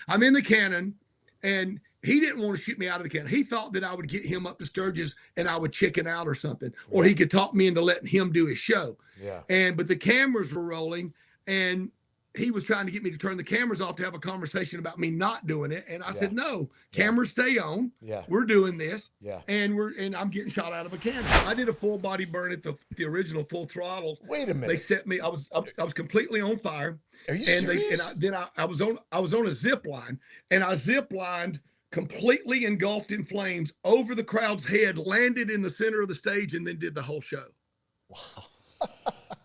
I'm in the cannon, and he didn't want to shoot me out of the cannon. He thought that I would get him up to Sturgis and I would chicken out or something, or he could talk me into letting him do his show. Yeah. But the cameras were rolling, and he was trying to get me to turn the cameras off to have a conversation about me not doing it. And I said, no, cameras stay on. Yeah. We're doing this. Yeah. And I'm getting shot out of a cannon. I did a full body burn at the original Full Throttle. Wait a minute. They set me, I was completely on fire. Are you and serious? I was on a zip line, and I zip lined completely engulfed in flames over the crowd's head, landed in the center of the stage, and then did the whole show. Wow.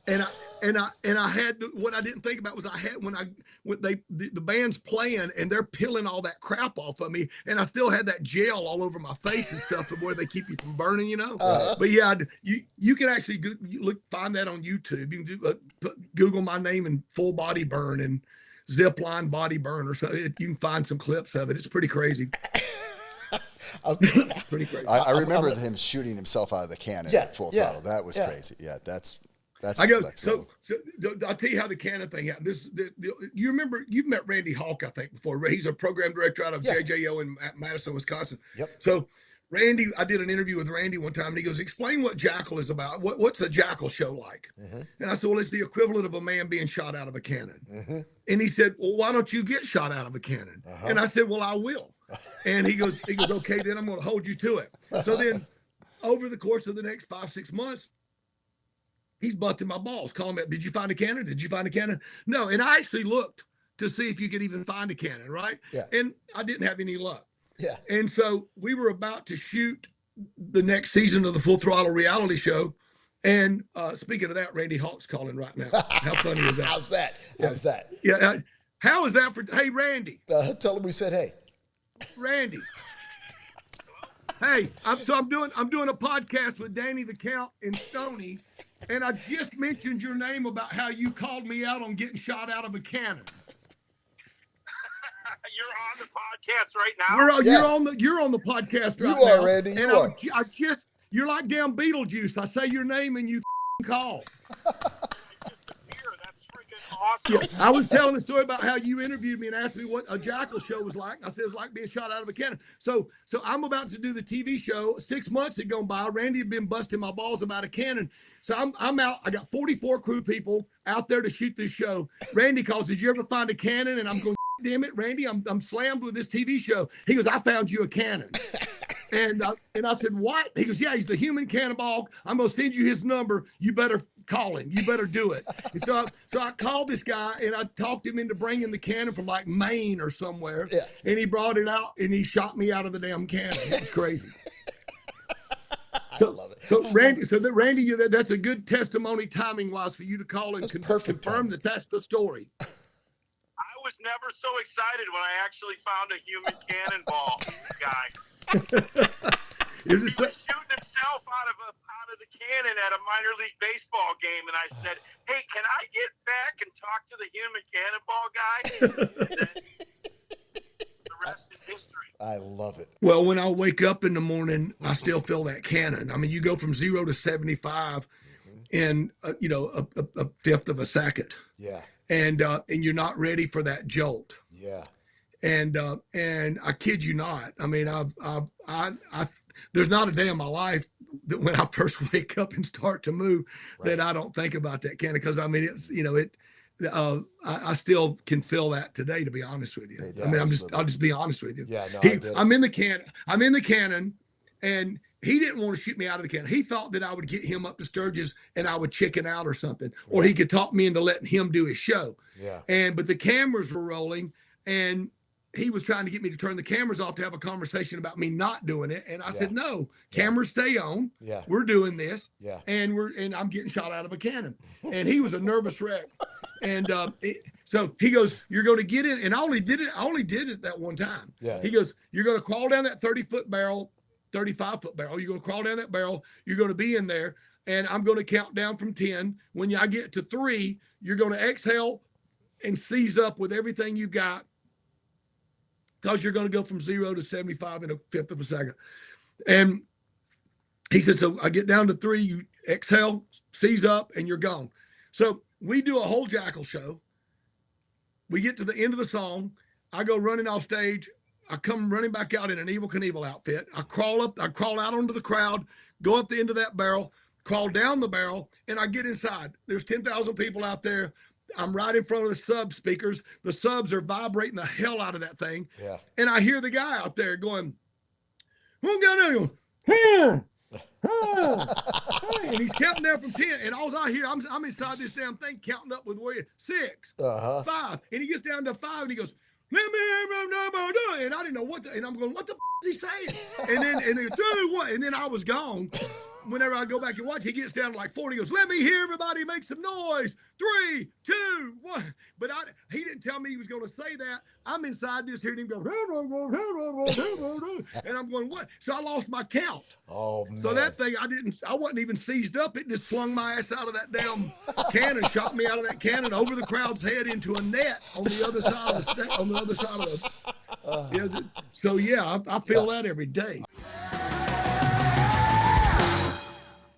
and I had what I didn't think about was the band's playing and they're peeling all that crap off of me, and I still had that gel all over my face and stuff from where they keep you from burning, you know. But yeah, you can actually find that on YouTube. You can Google my name and full body burn and zip line body burn or something. You can find some clips of it. It's pretty crazy. Pretty crazy. I remember him shooting himself out of the cannon at Full Throttle. That was crazy. Yeah, that's I go, so I'll tell you how the cannon thing happened. You remember, you've met Randy Hawk, I think, before. He's a program director out of JJO in Madison, Wisconsin. Yep. So Randy, I did an interview with Randy one time, and he goes, explain what Jackyl is about. What's a Jackyl show like? Mm-hmm. And I said, well, it's the equivalent of a man being shot out of a cannon. Mm-hmm. And he said, well, why don't you get shot out of a cannon? Uh-huh. And I said, well, I will. And he goes, okay, then I'm going to hold you to it. So then over the course of the next 5-6 months, he's busting my balls, calling me, did you find a cannon? Did you find a cannon? No. And I actually looked to see if you could even find a cannon, right? Yeah. And I didn't have any luck. Yeah. And so we were about to shoot the next season of the Full Throttle reality show. And speaking of that, Randy Hawk's calling right now. How funny is that? How's that? Yeah. How's that? Yeah. How is that for, hey, Randy. Tell him we said, hey. Randy. Hey, I'm doing a podcast with Danny the Count and Stoney, and I just mentioned your name about how you called me out on getting shot out of a cannon. You're on the podcast right now. You're on the podcast right now. You are, Randy. You are. You're like damn Beetlejuice. I say your name and you call. That's freaking awesome. Yeah, I was telling the story about how you interviewed me and asked me what a Jackyl show was like. I said it was like being shot out of a cannon. So I'm about to do the TV show. 6 months had gone by. Randy had been busting my balls about a cannon. So I'm out. I got 44 crew people out there to shoot this show. Randy calls, did you ever find a cannon? And I'm going, damn it, Randy, I'm slammed with this TV show. He goes, I found you a cannon. And I said, what? He goes, yeah, he's the human cannonball. I'm going to send you his number. You better call him. You better do it. And so I called this guy, and I talked him into bringing the cannon from like Maine or somewhere. Yeah. And he brought it out, and he shot me out of the damn cannon. It was crazy. I love it. So Randy, that's a good testimony timing wise for you to call and confirm that that's the story. I was never so excited when I actually found a human cannonball guy. He was shooting himself out of the cannon at a minor league baseball game, and I said, hey, can I get back and talk to the human cannonball guy? The rest is history. I love it. Well, when I wake up in the morning, I still feel that cannon. I mean, you go from 0 to 75 in a fifth of a second. Yeah. And you're not ready for that jolt. Yeah. And I kid you not. I mean, there's not a day in my life that when I first wake up and start to move that I don't think about that cannon, because I mean, it's I still can feel that today, to be honest with you. Yeah, I mean, I'll just be honest with you. Yeah, no, I'm in the cannon, and he didn't want to shoot me out of the cannon. He thought that I would get him up to Sturgis and I would chicken out or something, or he could talk me into letting him do his show. Yeah. But the cameras were rolling, and he was trying to get me to turn the cameras off to have a conversation about me not doing it. And I said, no, cameras stay on. Yeah. We're doing this. Yeah. And I'm getting shot out of a cannon. And he was a nervous wreck. And so he goes, you're going to get in. And I only did it that one time. Yeah. He goes, you're going to crawl down that 30-foot barrel, 35-foot barrel. You're going to crawl down that barrel. You're going to be in there. And I'm going to count down from 10. When I get to 3, you're going to exhale and seize up with everything you got, because you're going to go from 0 to 75 in a fifth of a second. And he said, so I get down to 3, you exhale, seize up, and you're gone. So we do a whole Jackyl show. We get to the end of the song. I go running off stage. I come running back out in an Evel Knievel outfit. I crawl out onto the crowd, go up the end of that barrel, crawl down the barrel, and I get inside. There's 10,000 people out there. I'm right in front of the sub speakers. The subs are vibrating the hell out of that thing. Yeah. And I hear the guy out there going, and he's counting down from 10. And all I hear, I'm inside this damn thing counting up with 6, 5. And he gets down to 5 and he goes, let me hear, and I didn't know and I'm going, what the is he saying? And then do what? And then I was gone. Whenever I go back and watch, he gets down to like 4 and he goes, let me hear everybody make some noise. 3, 2, 1. But he didn't tell me he was going to say that. I'm inside just hearing him go, and I'm going, what? So I lost my count. Oh, man. So that thing, I wasn't even seized up. It just flung my ass out of that damn cannon, shot me out of that cannon over the crowd's head into a net on the other side of the, on the other side of the, so yeah, I feel that every day.